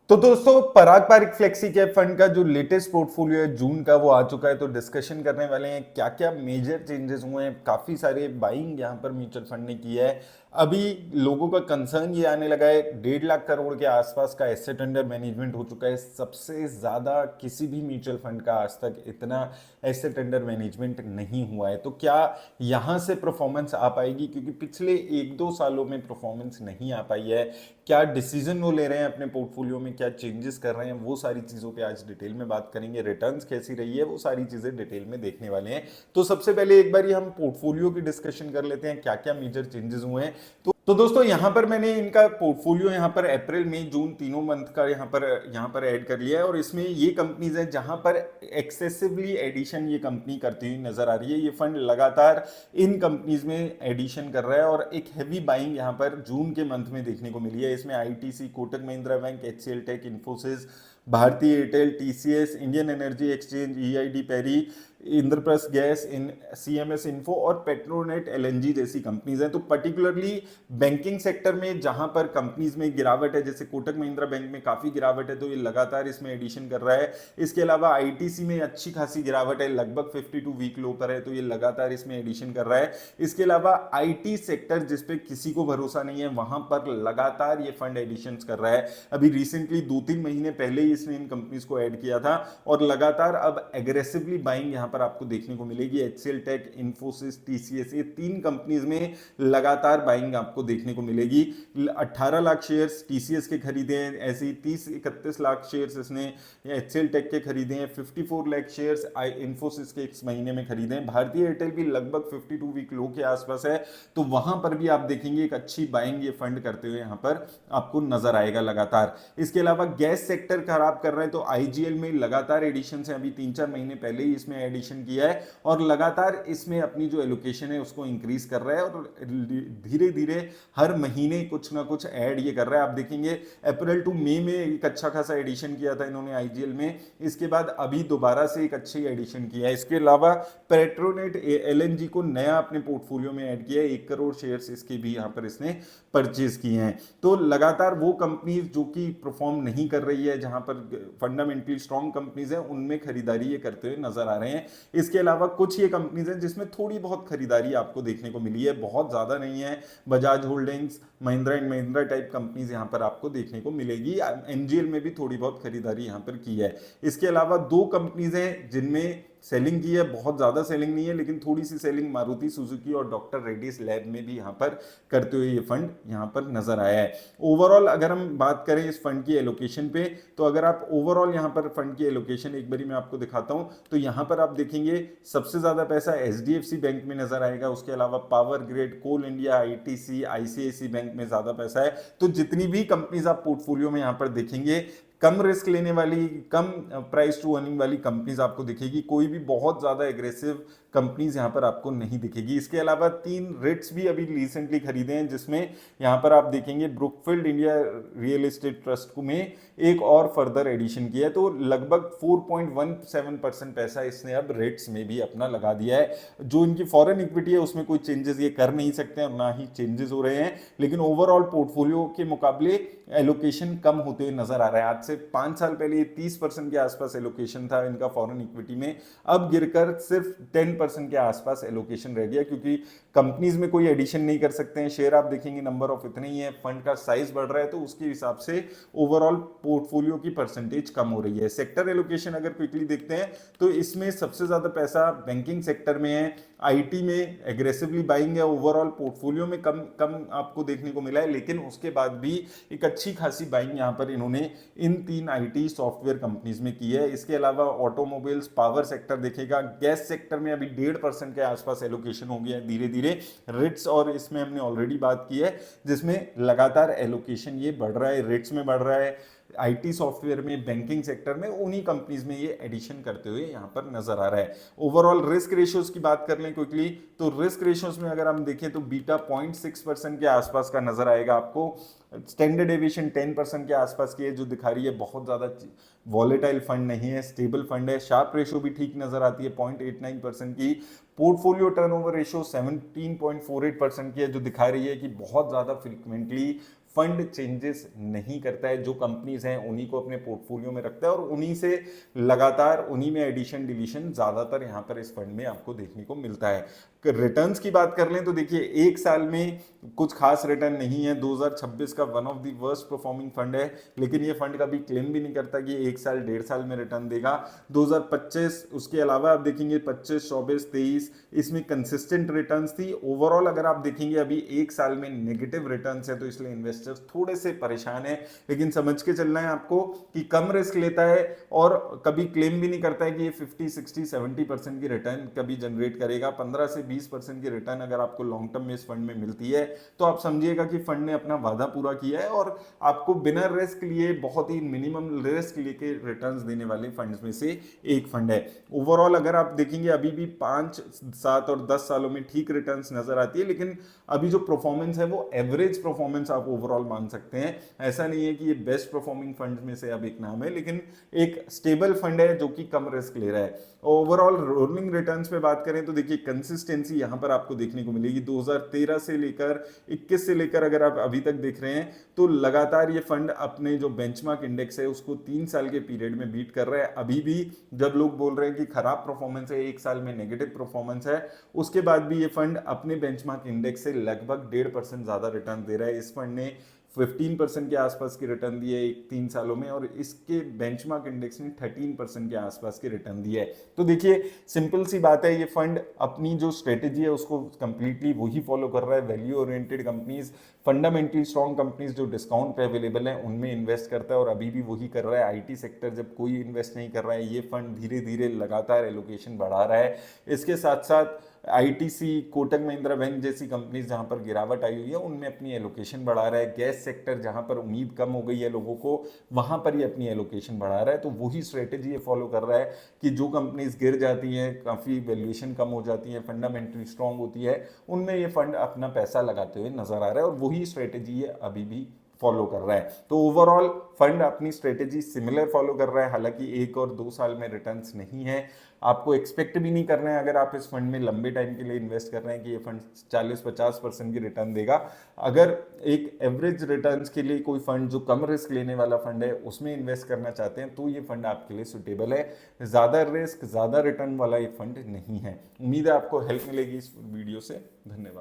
तो दोस्तों पराग Pareek flexi cap fund का जो लेटेस्ट पोर्टफोलियो है जून का वो आ चुका है। तो डिस्कशन करने वाले हैं क्या क्या मेजर चेंजेस हुए हैं। काफ़ी सारे बाइंग यहाँ पर म्यूचुअल फंड ने किया है। अभी लोगों का कंसर्न ये आने लगा है 1.5 लाख करोड़ के आसपास का एसेट अंडर मैनेजमेंट हो चुका है। सबसे ज़्यादा किसी भी म्यूचुअल फंड का आज तक इतना एसेट अंडर मैनेजमेंट नहीं हुआ है। तो क्या यहाँ से परफॉर्मेंस आ पाएगी, क्योंकि पिछले 1-2 सालों में परफॉर्मेंस नहीं आ पाई है। क्या डिसीजन वो ले रहे हैं अपने पोर्टफोलियो में, क्या चेंजेस कर रहे हैं, वो सारी चीज़ों पे आज डिटेल में बात करेंगे। रिटर्न्स कैसी रही है, वो सारी चीज़ें डिटेल में देखने वाले हैं। तो सबसे पहले एक बार ही हम पोर्टफोलियो की डिस्कशन कर लेते हैं क्या क्या मेजर चेंजेस हुए हैं। तो दोस्तों यहाँ पर मैंने इनका पोर्टफोलियो यहाँ पर अप्रैल मई जून तीनों मंथ का यहाँ पर ऐड कर लिया है। और इसमें ये कंपनीज हैं जहाँ पर एक्सेसिवली एडिशन ये कंपनी करती हुई नजर आ रही है। ये फंड लगातार इन कंपनीज में एडिशन कर रहा है और एक हैवी बाइंग यहाँ पर जून के मंथ में देखने को मिली है। इसमें ITC, Kotak Mahindra Bank, HCL Tech, Infosys, Bharti Airtel, TCS, Indian Energy Exchange, EID Parry, Indraprastha Gas, इन सीएमएस इन्फो और पेट्रोनेट एलएनजी जैसी कंपनीज हैं। तो पर्टिकुलरली बैंकिंग सेक्टर में जहां पर कंपनीज में गिरावट है, जैसे कोटक महिंद्रा बैंक में काफी गिरावट है, तो ये लगातार इसमें एडिशन कर रहा है। इसके अलावा आईटीसी में अच्छी खासी गिरावट है, लगभग 52 वीक लो पर है, तो ये लगातार इसमें एडिशन कर रहा है। इसके अलावा आईटी सेक्टर जिसपे किसी को भरोसा नहीं है, वहां पर लगातार ये फंड एडिशन कर रहा है। अभी रिसेंटली 2-3 महीने पहले ही इसने इन कंपनीज को ऐड किया था और लगातार अब एग्रेसिवली बाइंग यहां पर आपको देखने को मिलेगी। एचसीएल टेक, इन्फोसिस, टीसीएस, ये 3 कंपनीज में लगातार बाइंग आपको देखने को मिलेगी। 18 लाख शेयर्स टीसीएस के खरीदे हैं, ऐसे ही 30-31 लाख शेयर्स इसने एचसीएल टेक के खरीदे हैं, 54 लाख शेयर्स इन्फोसिस के इस महीने में खरीदे हैं। भारतीय एयरटेल भी लगभग 52 वीक लो के आसपास है, तो वहां पर भी आप देखेंगे एक अच्छी बाइंग ये फंड करते हुए यहां पर आपको नजर आएगा लगातार। इसके अलावा गैस सेक्टर खराब कर रहे हैं, तो आईजीएल में लगातार एडिशन है। अभी 3-4 महीने पहले ही इसमें एडिशन किया है और लगातार इसमें अपनी जो एलोकेशन है उसको इंक्रीज कर रहा है और धीरे धीरे हर महीने कुछ ना कुछ ऐड ये कर रहा है। आप देखेंगे अप्रैल टू मई में एक अच्छा खासा एडिशन किया था इन्होंने आईजीएल में, इसके बाद अभी दोबारा से एक अच्छी एडिशन किया है। इसके अलावा पेट्रोनेट एलएनजी को नया अपने पोर्टफोलियो में ऐड किया है, 1 करोड़ शेयर्स इसके भी यहाँ पर इसने परचेज किए हैं। तो लगातार वो कंपनीज जो कि परफॉर्म नहीं कर रही है, जहां पर फंडामेंटली स्ट्रॉन्ग कंपनीज हैं, उनमें खरीदारी ये करते हुए नजर आ रहे हैं। इसके अलावा कुछ ये कंपनीज हैं जिसमें थोड़ी बहुत खरीदारी आपको देखने को मिली है, बहुत ज्यादा नहीं है। Bajaj holdings, Mahindra and Mahindra type companies यहां पर आपको देखने को मिलेगी। एनजीएल में भी थोड़ी बहुत खरीदारी यहां पर की है। इसके अलावा 2 कंपनीज हैं जिनमें सेलिंग की है, बहुत ज़्यादा सेलिंग नहीं है, लेकिन थोड़ी सी सेलिंग मारुति सुजुकी और डॉक्टर रेड्डीज लैब में भी यहाँ पर करते हुए ये फंड यहाँ पर नजर आया है। ओवरऑल अगर हम बात करें इस फंड की एलोकेशन पे, तो अगर आप ओवरऑल यहाँ पर फंड की एलोकेशन एक बारी मैं आपको दिखाता हूँ, तो यहाँ पर आप देखेंगे सबसे ज़्यादा पैसा एचडीएफसी बैंक में नजर आएगा। उसके अलावा पावर ग्रिड, कोल इंडिया, आईटीसी, आईसीआईसी बैंक में ज़्यादा पैसा है। तो जितनी भी कंपनीज आप पोर्टफोलियो में यहाँ पर देखेंगे, कम रिस्क लेने वाली, कम प्राइस टू अर्निंग वाली कंपनीज आपको दिखेगी, कोई भी बहुत ज्यादा एग्रेसिव कंपनीज यहां पर आपको नहीं दिखेगी। इसके अलावा 3 रिट्स भी अभी रिसेंटली खरीदे हैं, जिसमें यहां पर आप देखेंगे Brookfield India real estate trust में एक और फर्दर एडिशन किया है। तो लगभग 4.17% पैसा इसने अब रेट्स में भी अपना लगा दिया है। जो इनकी फॉरेन इक्विटी है उसमें कोई चेंजेस ये कर नहीं सकते और ना ही चेंजेस हो रहे हैं, लेकिन ओवरऑल पोर्टफोलियो के मुकाबले एलोकेशन कम होते हुए नजर आ रहा है। आज से 5 साल पहले ये 30% के आसपास एलोकेशन था इनका फॉरेन इक्विटी में, अब गिरकर सिर्फ 10% के आसपास एलोकेशन रह गया, क्योंकि कंपनीज में कोई एडिशन नहीं कर सकते हैं। शेयर आप देखेंगे नंबर ऑफ इतने ही है, फंड का साइज बढ़ रहा है, तो उसके हिसाब से ओवरऑल पोर्टफोलियो की परसेंटेज कम हो रही है। सेक्टर एलोकेशन अगर क्विकली देखते हैं तो इसमें सबसे ज्यादा पैसा बैंकिंग सेक्टर में है, आईटी में एग्रेसिवली बाइंग है। ओवरऑल पोर्टफोलियो में कम कम आपको देखने को मिला है, लेकिन उसके बाद भी एक अच्छी खासी बाइंग यहां पर इन्होंने इन 3 आईटी सॉफ्टवेयर कंपनीज में की है। इसके अलावा ऑटोमोबाइल्स, पावर सेक्टर देखेगा, गैस सेक्टर में अभी 1.5% के आसपास एलोकेशन हो गया है धीरे धीरे। रिट्स और इसमें हमने ऑलरेडी बात की है, जिसमें लगातार एलोकेशन ये बढ़ रहा है, रिट्स में बढ़ रहा है, आईटी सॉफ्टवेयर में, बैंकिंग सेक्टर में, उन्हीं कंपनीज में ये एडिशन करते हुए यहां पर नजर आ रहा है। ओवरऑल रिस्क रेशियोज की बात कर लें क्विकली, तो रिस्क रेशियोज में अगर हम देखें तो बीटा 0.6% के आसपास का नजर आएगा आपको। स्टैंडर्ड एविएशन 10% के आसपास की है, जो दिखा रही है बहुत ज्यादा वॉलेटाइल फंड नहीं है, स्टेबल फंड है। शार्प रेशियो भी ठीक नजर आती है 0.89% की। पोर्टफोलियो टर्नओवर रेशियो 17.48% की है, जो दिखा रही है कि बहुत ज्यादा फ्रीक्वेंटली फंड चेंजेस नहीं करता है, जो कंपनीज हैं उन्हीं को अपने पोर्टफोलियो में रखता है और उन्हीं से लगातार उन्हीं में एडिशन डिलीशन ज्यादातर यहाँ पर इस फंड में आपको देखने को मिलता है। रिटर्न्स की बात कर लें तो देखिए एक साल में कुछ खास रिटर्न नहीं है, 2026 का one of the worst performing fund है, लेकिन ये फंड कभी क्लेम भी नहीं करता कि एक साल डेढ़ साल में रिटर्न देगा। 2025 उसके अलावा आप देखेंगे 25 24 23 इसमें कंसिस्टेंट रिटर्न्स थी। ओवरऑल अगर आप देखेंगे अभी एक साल में नेगेटिव रिटर्न्स है, तो इसलिए इन्वेस्टर्स थोड़े से परेशान है, लेकिन समझ के चलना है आपको कि कम रिस्क लेता है और कभी क्लेम भी नहीं करता है कि ये 50 60 70% की रिटर्न कभी जनरेट करेगा। 15 से 20% की रिटर्न अगर आपको लॉन्ग टर्म में इस फंड में मिलती है तो आप समझिएगा कि फंड ने अपना वादा पूरा किया है और आपको बिना रिस्क लिए बहुत ही मिनिमम रिस्क लेके रिटर्न्स देने वाले फंड्स में से एक फंड है। ओवरऑल अगर आप देखेंगे अभी भी 5 7 और 10 सालों में ठीक रिटर्न्स नजर आती है, लेकिन अभी जो परफॉर्मेंस है वो एवरेज परफॉर्मेंस आप ओवरऑल मान सकते हैं। ऐसा नहीं है कि ये बेस्ट परफॉर्मिंग फंड में से अब एक नाम है, लेकिन एक स्टेबल फंड है जो कि कम रिस्क ले रहा है। ओवरऑल रोलिंग रिटर्न्स पे बात करें तो देखिए कंसिस्टेंसी यहां पर आपको देखने को मिलेगी। 2013 से लेकर 21 से लेकर अगर आप अभी तक देख रहे हैं तो लगातार ये फंड अपने जो बेंचमार्क इंडेक्स है उसको 3 साल के पीरियड में बीट कर रहा है। अभी भी जब लोग बोल रहे हैं कि खराब परफॉर्मेंस है, एक साल में नेगेटिव परफॉर्मेंस है, उसके बाद भी ये फंड अपने बेंचमार्क इंडेक्स से लगभग 1.5% ज्यादा रिटर्न दे रहा है। इस फंड ने 15% के आसपास की रिटर्न दी है 3 सालों में और इसके बेंचमार्क इंडेक्स ने 13% के आसपास की रिटर्न दी है। तो देखिए सिंपल सी बात है, ये फंड अपनी जो स्ट्रेटेजी है उसको कंप्लीटली वही फॉलो कर रहा है। Value oriented companies, fundamentally strong companies जो डिस्काउंट पे अवेलेबल है उनमें इन्वेस्ट करता है और अभी भी वही कर रहा है। आईटी सेक्टर जब कोई इन्वेस्ट नहीं कर रहा है, ये फंड धीरे धीरे लगातार एलोकेशन बढ़ा रहा है। इसके साथ साथ आईटीसी, कोटक महिंद्रा बैंक जैसी कंपनीज जहां पर गिरावट आई हुई है उनमें अपनी एलोकेशन बढ़ा रहा है। गैस सेक्टर जहां पर उम्मीद कम हो गई है लोगों को, वहां पर ये अपनी एलोकेशन बढ़ा रहा है। तो वही स्ट्रेटेजी ये फॉलो कर रहा है कि जो कंपनीज गिर जाती हैं, काफी वैल्यूएशन कम हो जाती है, फंडामेंटली स्ट्रांग होती है, उनमें ये फंड अपना पैसा लगाते हुए नजर आ रहा है और वही स्ट्रेटेजी ये अभी भी फॉलो कर रहा है। तो ओवरऑल फंड अपनी स्ट्रेटेजी सिमिलर फॉलो कर रहा है, हालांकि 1 और 2 साल में रिटर्न्स नहीं है। आपको एक्सपेक्ट भी नहीं करना है अगर आप इस फंड में लंबे टाइम के लिए इन्वेस्ट कर रहे हैं कि ये फंड 40-50% की रिटर्न देगा। अगर एक एवरेज रिटर्न्स के लिए कोई फंड जो कम रिस्क लेने वाला फंड है उसमें इन्वेस्ट करना चाहते हैं तो ये फंड आपके लिए सुटेबल है। ज़्यादा रिस्क ज़्यादा रिटर्न वाला ये फंड नहीं है। उम्मीद है आपको हेल्प मिलेगी इस वीडियो से। धन्यवाद।